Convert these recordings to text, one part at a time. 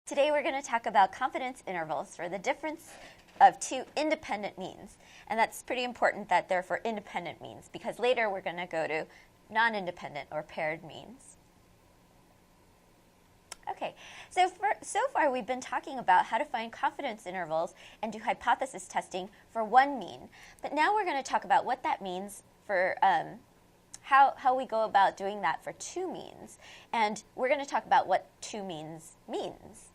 Today we're going to talk about confidence intervals for the difference of two independent means. And that's pretty important that they're for independent means, because later we're going to go to non-independent or paired means. Okay, so far we've been talking about how to find confidence intervals and do hypothesis testing for one mean. But now we're going to talk about what that means for how we go about doing that for two means. And we're going to talk about what two means means.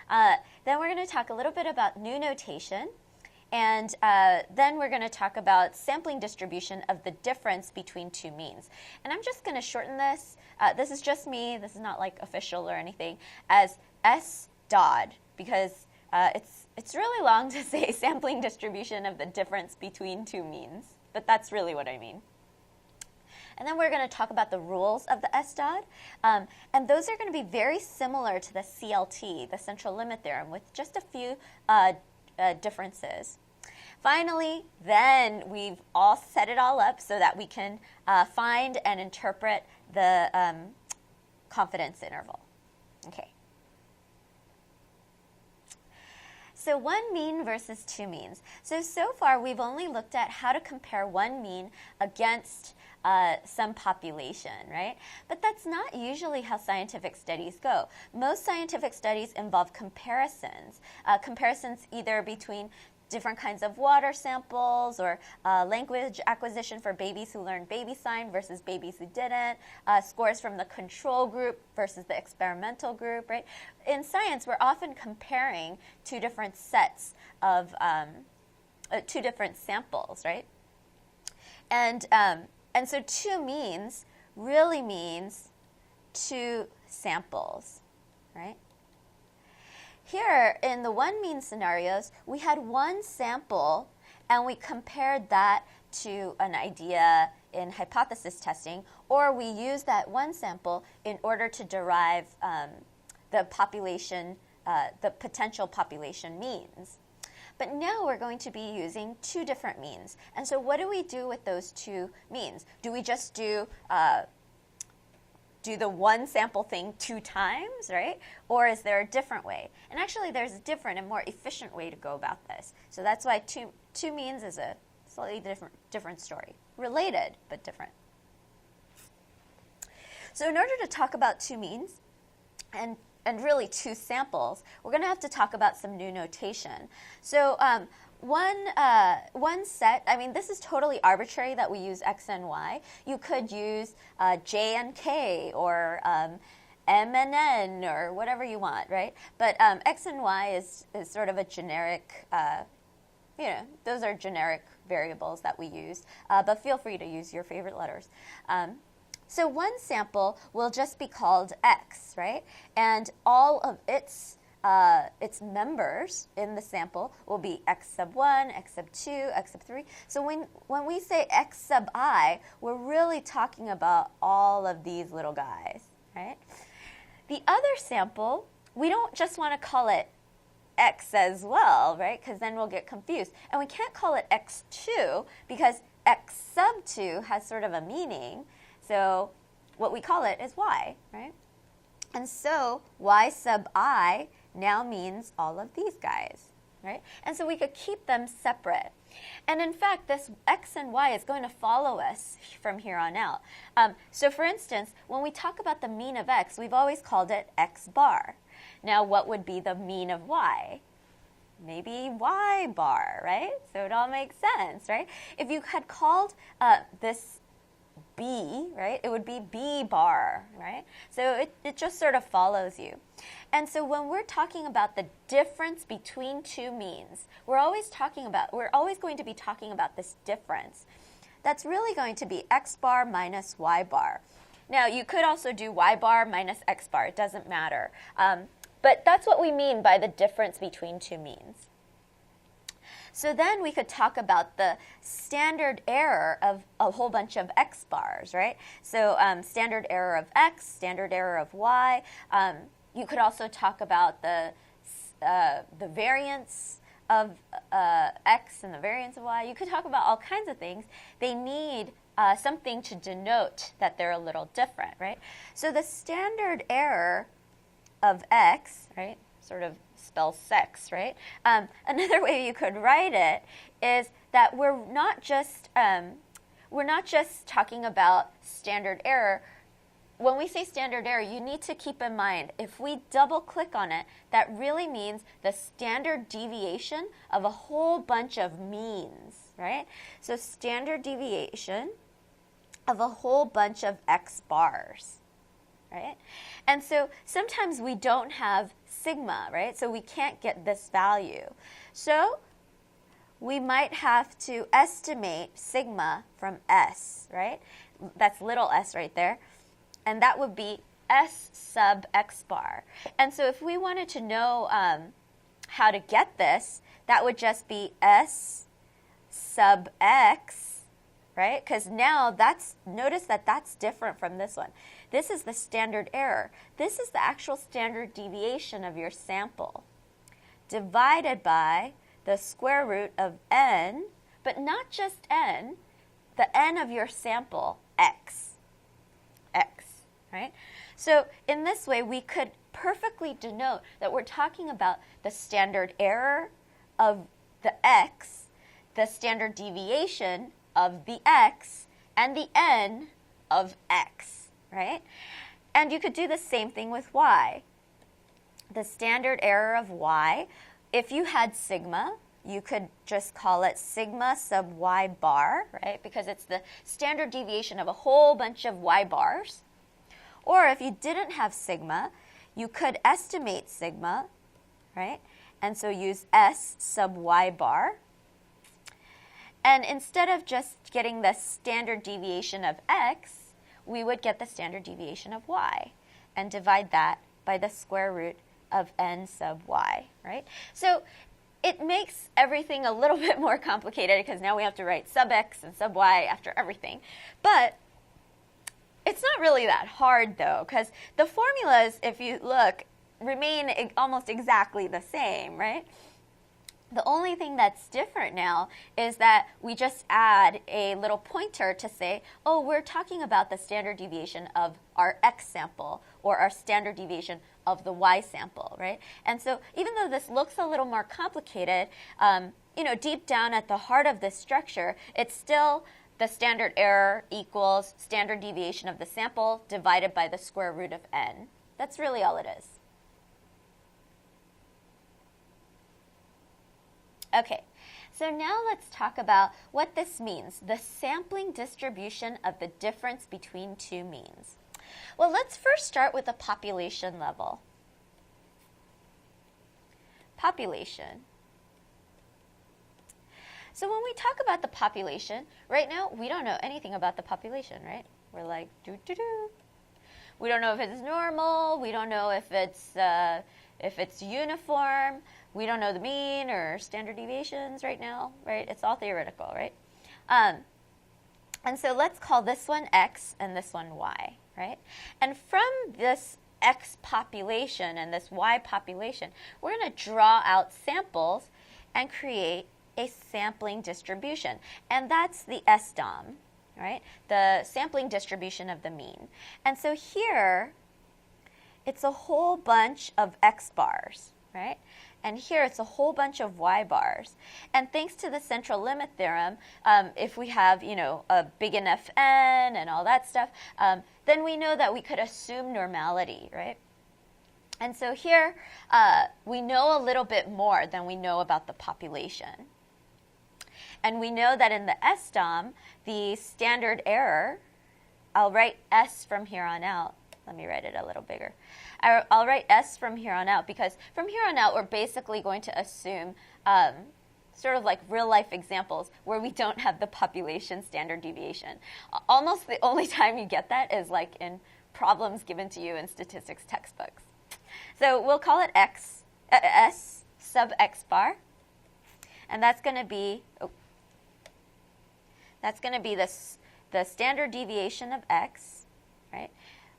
Then we're going to talk a little bit about new notation, and then we're going to talk about sampling distribution of the difference between two means. And I'm just going to shorten this. This is just me. This is not like official or anything, as S-DOD, because it's really long to say sampling distribution of the difference between two means, but that's really what I mean. And then we're going to talk about the rules of the S-DOD. And those are going to be very similar to the CLT, the central limit theorem, with just a few differences. Finally, then we've all set it all up so that we can find and interpret the confidence interval. Okay. So one mean versus two means. So far we've only looked at how to compare one mean against some population, right? But that's not usually how scientific studies go. Most scientific studies involve comparisons. Comparisons either between different kinds of water samples or language acquisition for babies who learned baby sign versus babies who didn't, scores from the control group versus the experimental group, right? In science, we're often comparing two different sets of, two different samples, right? And so two means really means two samples, right? Here, in the one mean scenarios, we had one sample, and we compared that to an idea in hypothesis testing, or we used that one sample in order to derive the population, the potential population means. But now we're going to be using two different means. And so what do we do with those two means? Do we just do the one sample thing two times, right? Or is there a different way? And actually, there's a different and more efficient way to go about this. So that's why two means is a slightly different story. Related, but different. So in order to talk about two means, and really two samples, we're going to have to talk about some new notation. So one set, I mean, this is totally arbitrary that we use x and y. You could use j and k or m and n or whatever you want, right? But x and y is sort of a generic, those are generic variables that we use. But feel free to use your favorite letters. So one sample will just be called x, right? And all of its members in the sample will be x sub 1, x sub 2, x sub 3. So when we say x sub I, we're really talking about all of these little guys, right? The other sample, we don't just want to call it x as well, right? Because then we'll get confused. And we can't call it x2 because x sub 2 has sort of a meaning. So what we call it is y, right? And so y sub I now means all of these guys, right? And so we could keep them separate. And in fact, this x and y is going to follow us from here on out. So for instance, when we talk about the mean of x, we've always called it x bar. Now, what would be the mean of y? Maybe y bar, right? So it all makes sense, right? If you had called this B, right, it would be B bar, right? So it just sort of follows you. And so when we're talking about the difference between two means, we're always going to be talking about this difference. That's really going to be x bar minus y bar. Now, you could also do y bar minus x bar. It doesn't matter. But that's what we mean by the difference between two means. So then we could talk about the standard error of a whole bunch of x bars, right? So standard error of x, standard error of y. You could also talk about the variance of x and the variance of y. You could talk about all kinds of things. They need something to denote that they're a little different, right? So the standard error of x, right? sort of spells sex, right? Another way you could write it is that we're not just talking about standard error. When we say standard error, you need to keep in mind, if we double click on it, that really means the standard deviation of a whole bunch of means, right? So standard deviation of a whole bunch of x bars, right? And so sometimes we don't have sigma, right? So we can't get this value. So we might have to estimate sigma from s, right? That's little s right there. And that would be s sub x bar. And so if we wanted to know how to get this, that would just be s sub x, right? Because now notice that that's different from this one. This is the standard error. This is the actual standard deviation of your sample divided by the square root of n, but not just n, the n of your sample, x. Right? So in this way, we could perfectly denote that we're talking about the standard error of the x, the standard deviation of the x, and the n of x, right? And you could do the same thing with y. The standard error of y, if you had sigma, you could just call it sigma sub y bar, right? Because it's the standard deviation of a whole bunch of y bars. Or if you didn't have sigma, you could estimate sigma, right? And so use s sub y bar. And instead of just getting the standard deviation of x, we would get the standard deviation of y and divide that by the square root of n sub y, right? So it makes everything a little bit more complicated because now we have to write sub x and sub y after everything. But it's not really that hard, though, because the formulas, if you look, remain almost exactly the same, right? The only thing that's different now is that we just add a little pointer to say, oh, we're talking about the standard deviation of our x sample or our standard deviation of the y sample, right? And so even though this looks a little more complicated, deep down at the heart of this structure, it's still the standard error equals standard deviation of the sample divided by the square root of n. That's really all it is. Okay, so now let's talk about what this means, the sampling distribution of the difference between two means. Well, let's first start with the population level. Population. So when we talk about the population, right now we don't know anything about the population, right? We're like, doo-doo-doo. We don't know if it's normal. We don't know if it's uniform. We don't know the mean or standard deviations right now, right? It's all theoretical, right? And so let's call this one x and this one y, right? And from this x population and this y population, we're going to draw out samples and create a sampling distribution. And that's the SDOM, right? The sampling distribution of the mean. And so here, it's a whole bunch of x bars, right? And here it's a whole bunch of y bars. And thanks to the central limit theorem, if we have, a big enough n and all that stuff, then we know that we could assume normality, right? And so here, we know a little bit more than we know about the population. And we know that in the SDOM, the standard error, I'll write S from here on out. Let me write it a little bigger. I'll write S from here on out because from here on out, we're basically going to assume sort of like real-life examples where we don't have the population standard deviation. Almost the only time you get that is like in problems given to you in statistics textbooks. So we'll call it S sub x bar. And that's going to be the standard deviation of x, right,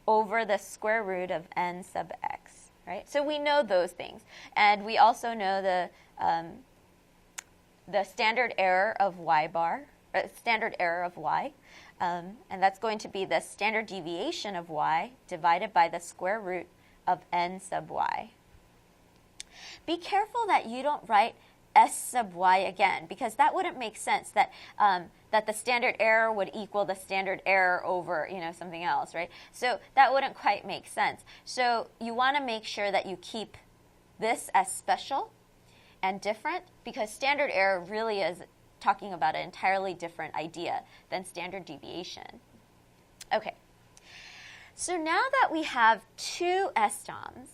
over the square root of n sub x, right? So we know those things. And we also know the standard error of y bar, standard error of y, and that's going to be the standard deviation of y divided by the square root of n sub y. be careful that you don't write S sub y again, because that wouldn't make sense, that that the standard error would equal the standard error over, something else, right? So that wouldn't quite make sense. So you want to make sure that you keep this as special and different, because standard error really is talking about an entirely different idea than standard deviation. Okay. So now that we have two SDOMs,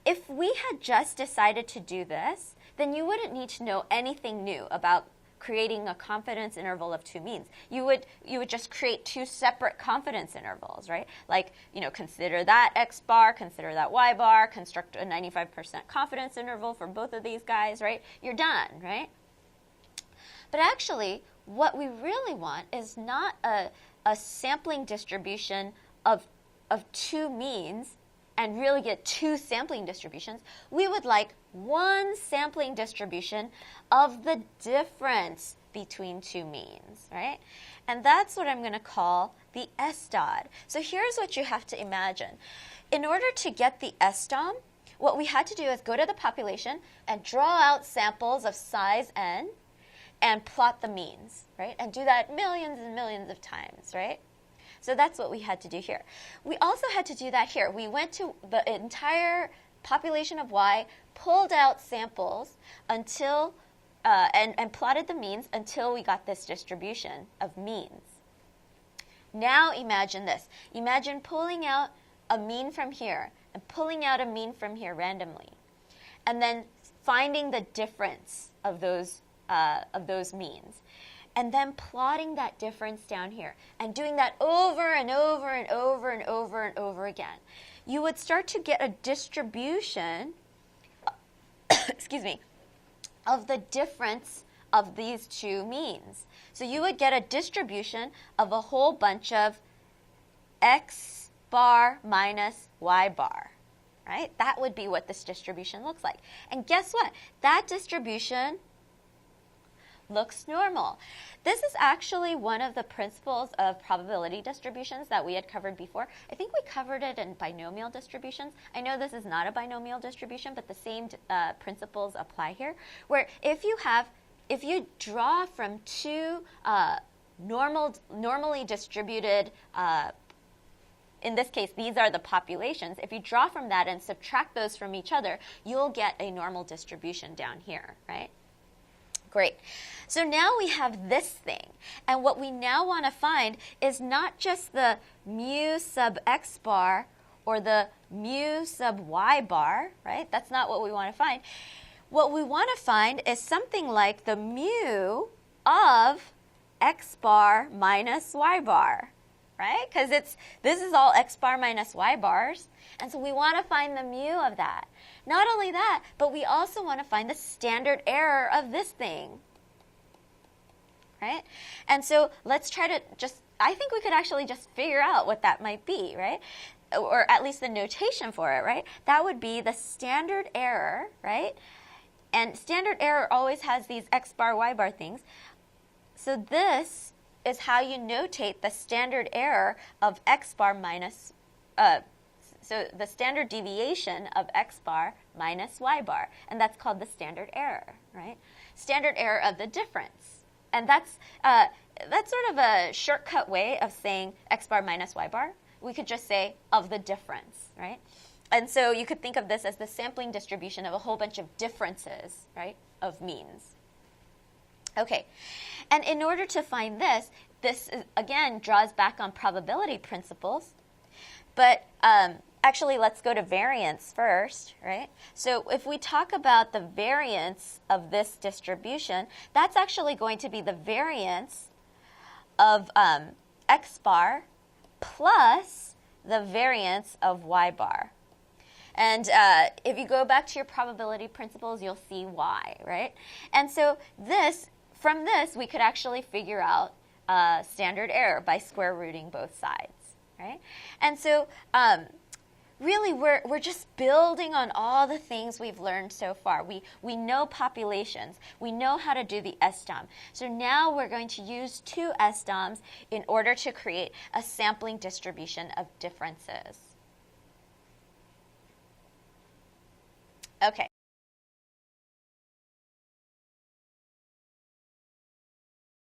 if we had just decided to do this, then you wouldn't need to know anything new about creating a confidence interval of two means. You would just create two separate confidence intervals, right? Like, consider that X bar, consider that Y bar, construct a 95% confidence interval for both of these guys, right? You're done, right? But actually, what we really want is not a sampling distribution of two means and really get two sampling distributions. We would like one sampling distribution of the difference between two means, right? And that's what I'm going to call the SDOD. So here's what you have to imagine. In order to get the SDOM, what we had to do is go to the population and draw out samples of size n and plot the means, right? And do that millions and millions of times, right? So that's what we had to do here. We also had to do that here. We went to the entire population of Y, pulled out samples until, and plotted the means until we got this distribution of means. Now imagine this. Imagine pulling out a mean from here and pulling out a mean from here randomly, and then finding the difference of those means, and then plotting that difference down here and doing that over and over and over and over and over again. You would start to get a distribution excuse me, of the difference of these two means. So you would get a distribution of a whole bunch of X bar minus Y bar, right? That would be what this distribution looks like. And guess what? That distribution looks normal. This is actually one of the principles of probability distributions that we had covered before. I think we covered it in binomial distributions. I know this is not a binomial distribution, but the same principles apply here, where if you draw from two normally distributed, in this case, these are the populations. If you draw from that and subtract those from each other, you'll get a normal distribution down here, right? Great. So now we have this thing. And what we now want to find is not just the mu sub x bar or the mu sub y bar, right? That's not what we want to find. What we want to find is something like the mu of x bar minus y bar, right? Because this is all x bar minus y bars. And so we want to find the mu of that. Not only that, but we also want to find the standard error of this thing, right? And so let's try to I think we could actually just figure out what that might be, right? Or at least the notation for it, right? That would be the standard error, right? And standard error always has these x bar, y bar things. So this is how you notate the standard error of x bar minus, so the standard deviation of x bar minus y bar, and that's called the standard error, right? Standard error of the difference. And that's sort of a shortcut way of saying x bar minus y bar. We could just say of the difference, right? And so you could think of this as the sampling distribution of a whole bunch of differences, right, of means. Okay, and in order to find this again draws back on probability principles, but actually, let's go to variance first, right? So if we talk about the variance of this distribution, that's actually going to be the variance of x bar plus the variance of y bar. And if you go back to your probability principles, you'll see why, right? And so from this, we could actually figure out standard error by square rooting both sides, right? And so really, we're just building on all the things we've learned so far. We know populations. We know how to do the SDOM. So now we're going to use two SDOMs in order to create a sampling distribution of differences. Okay.